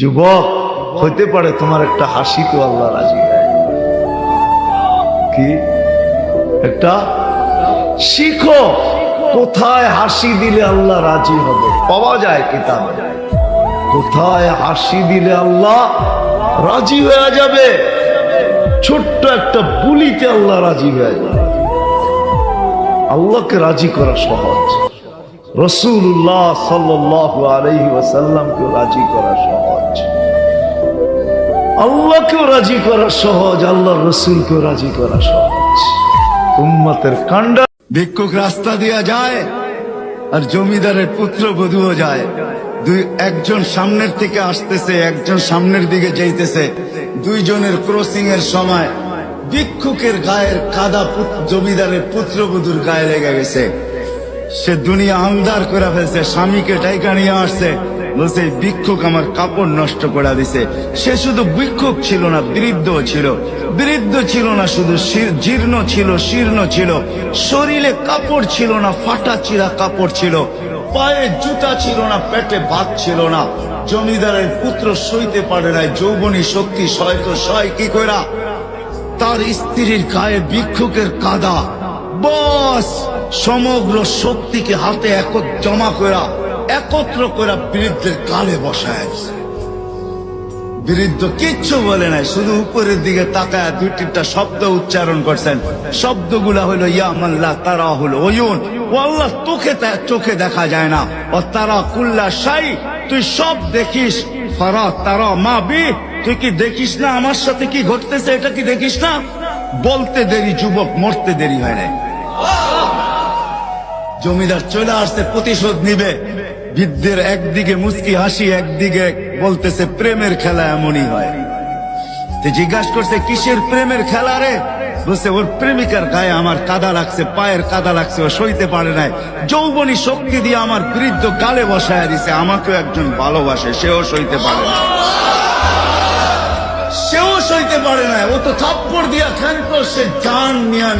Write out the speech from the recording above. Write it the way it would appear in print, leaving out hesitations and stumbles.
যুবক, হইতে পারে তোমার একটা হাসি তো আল্লাহ রাজি হয়। কি একটা শিখো, কোথায় হাসি দিলে আল্লাহ রাজি হবে, পাওয়া যায় কিতাবে। কোথায় হাসি দিলে আল্লাহ রাজি হয়ে যাবে, ছোট্ট একটা বুলিতে আল্লাহ রাজি হয়ে যাবে। আল্লাহকে রাজি করা সহজ, রাসূলুল্লাহ সাল্লাল্লাহু আলাইহি ওয়াসাল্লামকে রাজি করা সহজ, আল্লাহকেও রাজি করা সহজ, আল্লাহর রাসূলকেও রাজি করা সহজ। উম্মতের কান্ডা। ভিক্ষুক রাস্তা দিয়া যায় আর জমিদারের পুত্রবধূও যায়। একজন সামনের থেকে আসতেছে, একজন সামনের দিকে যাইতেছে। দুইজনের ক্রসিং এর সময় ভিক্ষুকের গায়ের কাদা জমিদারের পুত্রবধূর গায়ে লেগে গেছে। সে দুনিয়া আন্দার করে ফেলছে, স্বামীকে টাইকা নিয়ে আসছে, বলছে ভিক্ষুক আমার কাপড় নষ্ট করে দিছে। সে শুধু ভিক্ষুক ছিল না, বৃদ্ধ ছিল। বৃদ্ধ ছিল না শুধু, জীর্ণ ছিল, শীর্ণ ছিল, শরীরে কাপড় ছিল না, ফাটা চিরা কাপড় ছিল, পায়ে জুতা ছিল না, পেটে ভাত ছিল না। জমিদারের পুত্র সইতে পারে নাই, যৌবনী শক্তি সয় তো সয় কি কইরা, তার স্ত্রীর গায়ে ভিক্ষুকের কাদা, বস সমগ্র শক্তিকে হাতে জমা করা, একত্র করা বৃদ্ধের কালে বসায়। বৃদ্ধ কিচ্ছু বলে নাই, শুধু উপরের দিকে তাকায় দুই তিনটা শব্দ উচ্চারণ করছেন। শব্দগুলা হলো ইয়া মান লা তারা হলো ওয়ুন, ও আল্লাহ চোখে দেখা যায় না, ও তারা কুল্লা শাই, তুই সব দেখিস, ফারা তারা মা বি, তুই কি দেখিস না আমার সাথে কি ঘটতেছে, এটা কি দেখিস না? বলতে দেরি যুবক, মরতে দেরি হয় নাই। জমিদার চলে আসছে, প্রতিশোধ নিবে। বৃদ্ধের একদিকে মুস্কি হাসি, একদিকে বলতেছে প্রেমের খেলা এমনই হয়। জিজ্ঞাসা করছে কিসের প্রেমের খেলা রে? বলছে ওর প্রেমিকার গায়ে আমার কাদা লাগছে, পায়ের কাদা লাগছে, ও সইতে পারে নাই, যৌবনী শক্তি দিয়ে আমার বৃদ্ধ গালে বসায় দিছে। আমাকেও একজন ভালোবাসে, সেও সইতে পারে না, সেও সইতে পারে না, ও তো থাপ্পড় দিয়া ক্ষান্ত, সে জান নিয়ে